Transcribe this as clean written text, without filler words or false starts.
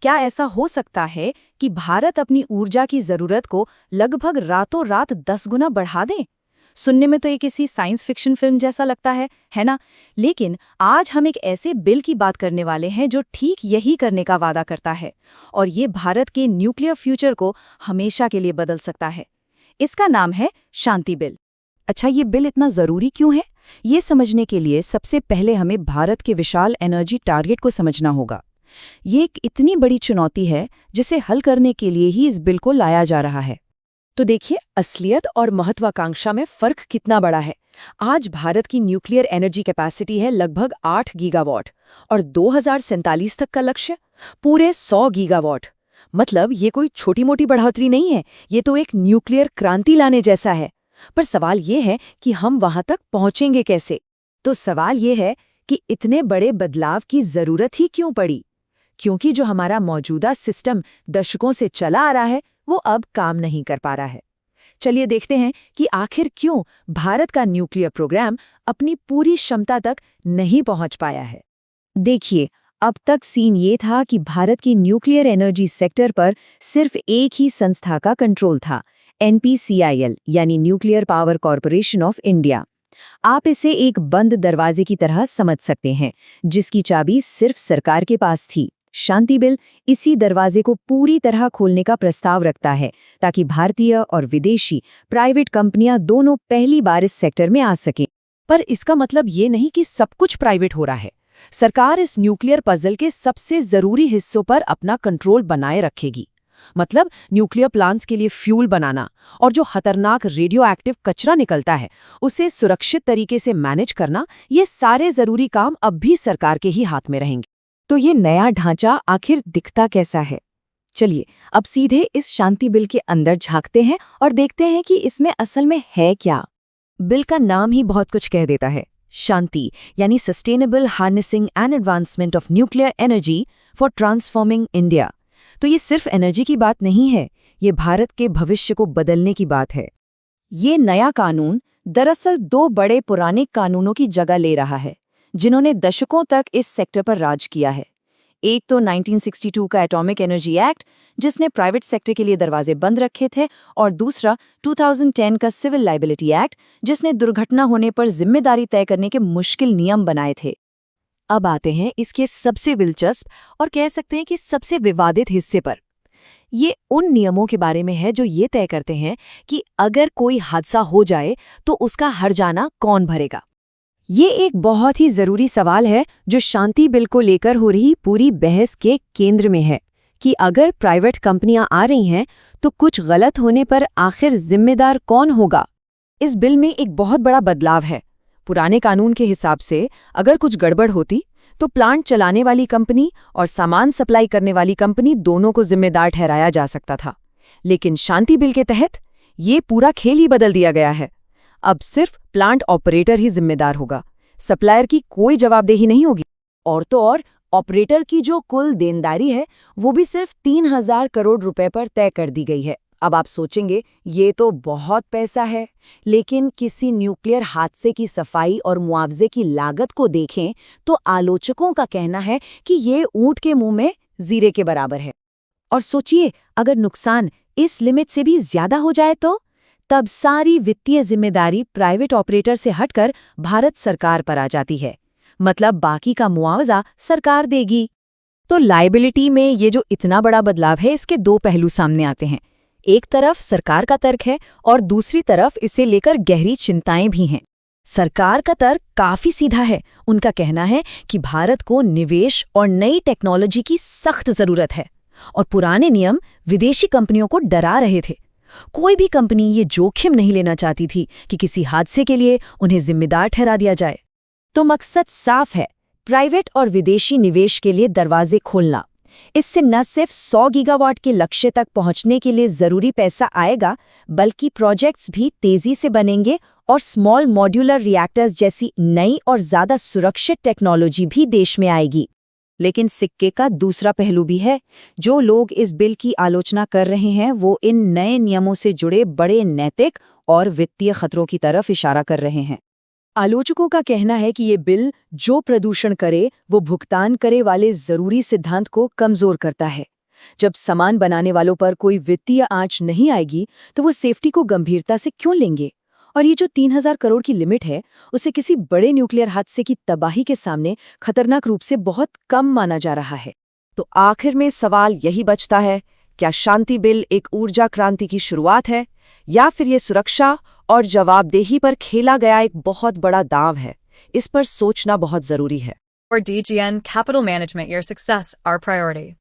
क्या ऐसा हो सकता है कि भारत अपनी ऊर्जा की जरूरत को लगभग रातों रात 10 गुना बढ़ा दे? सुनने में तो ये किसी साइंस फिक्शन फिल्म जैसा लगता है ना? लेकिन आज हम एक ऐसे बिल की बात करने वाले हैं जो ठीक यही करने का वादा करता है, और ये भारत के न्यूक्लियर फ्यूचर को हमेशा के लिए बदल सकता है। इसका नाम है शांति बिल। अच्छा, ये बिल इतना ज़रूरी क्यों है? ये समझने के लिए सबसे पहले हमें भारत के विशाल एनर्जी टारगेट को समझना होगा। ये एक इतनी बड़ी चुनौती है जिसे हल करने के लिए ही इस बिल को लाया जा रहा है। तो देखिए, असलियत और महत्वाकांक्षा में फर्क कितना बड़ा है। आज भारत की न्यूक्लियर एनर्जी कैपेसिटी है लगभग 8 गीगावाट, और 2047 तक का लक्ष्य पूरे 100 गीगावाट। मतलब ये कोई छोटी मोटी बढ़ोतरी नहीं है, ये तो एक न्यूक्लियर क्रांति लाने जैसा है। पर सवाल ये है कि हम वहां तक पहुंचेंगे कैसे? तो सवाल ये है कि इतने बड़े बदलाव की जरूरत ही क्यों पड़ी? क्योंकि जो हमारा मौजूदा सिस्टम दशकों से चला आ रहा है वो अब काम नहीं कर पा रहा है। चलिए देखते हैं कि आखिर क्यों भारत का न्यूक्लियर प्रोग्राम अपनी पूरी क्षमता तक नहीं पहुंच पाया है। देखिए, अब तक सीन ये था कि भारत की न्यूक्लियर एनर्जी सेक्टर पर सिर्फ एक ही संस्था का कंट्रोल था, NPCIL यानी nuclear power corporation of India. आप इसे एक बंद दरवाजे की तरह समझ सकते हैं, जिसकी चाबी सिर्फ सरकार के पास थी। शांति बिल इसी दरवाजे को पूरी तरह खोलने का प्रस्ताव रखता है, ताकि भारतीय और विदेशी प्राइवेट कंपनियां दोनों पहली बार इस सेक्टर में आ सकें। पर इसका मतलब ये नहीं कि सब कुछ प्राइवेट हो रहा है। सरकार इस न्यूक्लियर पजल के सबसे जरूरी हिस्सों पर अपना कंट्रोल बनाए रखेगी। मतलब न्यूक्लियर प्लांट्स के लिए फ्यूल बनाना और जो खतरनाक रेडियो एक्टिव कचरा निकलता है उसे सुरक्षित तरीके से मैनेज करना, ये सारे जरूरी काम अब भी सरकार के ही हाथ में रहेंगे। तो ये नया ढांचा आखिर दिखता कैसा है? चलिए अब सीधे इस शांति बिल के अंदर झांकते हैं और देखते हैं कि इसमें असल में है क्या। बिल का नाम ही बहुत कुछ कह देता है। शांति यानी sustainable harnessing and advancement of nuclear energy for transforming India. तो ये सिर्फ एनर्जी की बात नहीं है, ये भारत के भविष्य को बदलने की बात है। ये नया कानून दरअसल 2 बड़े पुराने कानूनों की जगह ले रहा है, जिन्होंने दशकों तक इस सेक्टर पर राज किया है। एक तो 1962 का एटॉमिक एनर्जी एक्ट, जिसने प्राइवेट सेक्टर के लिए दरवाजे बंद रखे थे, और दूसरा 2010 का सिविल लायबिलिटी एक्ट, जिसने दुर्घटना होने पर जिम्मेदारी तय करने के मुश्किल नियम बनाए थे। अब आते हैं इसके सबसे दिलचस्प और कह सकते हैं कि सबसे विवादित हिस्से पर। ये उन नियमों के बारे में है जो ये तय करते हैं कि अगर कोई हादसा हो जाए तो उसका हर्जाना कौन भरेगा। ये एक बहुत ही जरूरी सवाल है जो शांति बिल को लेकर हो रही पूरी बहस के केंद्र में है, कि अगर प्राइवेट कंपनियां आ रही हैं तो कुछ गलत होने पर आखिर जिम्मेदार कौन होगा। इस बिल में एक बहुत बड़ा बदलाव है। पुराने कानून के हिसाब से अगर कुछ गड़बड़ होती तो प्लांट चलाने वाली कंपनी और सामान सप्लाई करने वाली कंपनी दोनों को जिम्मेदार ठहराया जा सकता था। लेकिन शांति बिल के तहत ये पूरा खेल ही बदल दिया गया है। अब सिर्फ प्लांट ऑपरेटर ही जिम्मेदार होगा, सप्लायर की कोई जवाबदेही नहीं होगी। और तो और ऑपरेटर की जो कुल देनदारी है वो भी सिर्फ 3000 करोड़ रुपए पर तय कर दी गई है। अब आप सोचेंगे ये तो बहुत पैसा है, लेकिन किसी न्यूक्लियर हादसे की सफाई और मुआवजे की लागत को देखें तो आलोचकों का कहना है कि ये ऊंट के मुंह में जीरे के बराबर है। और सोचिए, अगर नुकसान इस लिमिट से भी ज्यादा हो जाए तो तब सारी वित्तीय जिम्मेदारी प्राइवेट ऑपरेटर से हटकर भारत सरकार पर आ जाती है। मतलब बाकी का मुआवजा सरकार देगी। तो लायबिलिटी में ये जो इतना बड़ा बदलाव है, इसके 2 पहलू सामने आते हैं। एक तरफ सरकार का तर्क है और दूसरी तरफ इसे लेकर गहरी चिंताएं भी हैं। सरकार का तर्क काफी सीधा है। उनका कहना है कि भारत को निवेश और नई टेक्नोलॉजी की सख्त जरूरत है, और पुराने नियम विदेशी कंपनियों को डरा रहे थे। कोई भी कंपनी ये जोखिम नहीं लेना चाहती थी कि किसी हादसे के लिए उन्हें जिम्मेदार ठहरा दिया जाए। तो मकसद साफ है, प्राइवेट और विदेशी निवेश के लिए दरवाजे खोलना। इससे न सिर्फ 100 गीगावाट के लक्ष्य तक पहुंचने के लिए जरूरी पैसा आएगा, बल्कि प्रोजेक्ट्स भी तेजी से बनेंगे और स्मॉल मॉड्यूलर रिएक्टर्स जैसी नई और ज्यादा सुरक्षित टेक्नोलॉजी भी देश में आएगी। लेकिन सिक्के का दूसरा पहलू भी है। जो लोग इस बिल की आलोचना कर रहे हैं वो इन नए नियमों से जुड़े बड़े नैतिक और वित्तीय खतरों की तरफ इशारा कर रहे हैं। आलोचकों का कहना है कि ये बिल जो प्रदूषण करे वो भुगतान करे वाले जरूरी सिद्धांत को कमजोर करता है। जब सामान बनाने वालों पर कोई वित्तीय आंच नहीं आएगी तो वो सेफ्टी को गंभीरता से क्यों लेंगे? और ये जो 3000 करोड़ की लिमिट है उसे किसी बड़े न्यूक्लियर हादसे की तबाही के सामने खतरनाक रूप से बहुत कम माना जा रहा है। तो आखिर में सवाल यही बचता है, क्या शांति बिल एक ऊर्जा क्रांति की शुरुआत है या फिर ये सुरक्षा और जवाबदेही पर खेला गया एक बहुत बड़ा दांव है? इस पर सोचना बहुत जरूरी है। For DGN Capital Management, your success, our priority.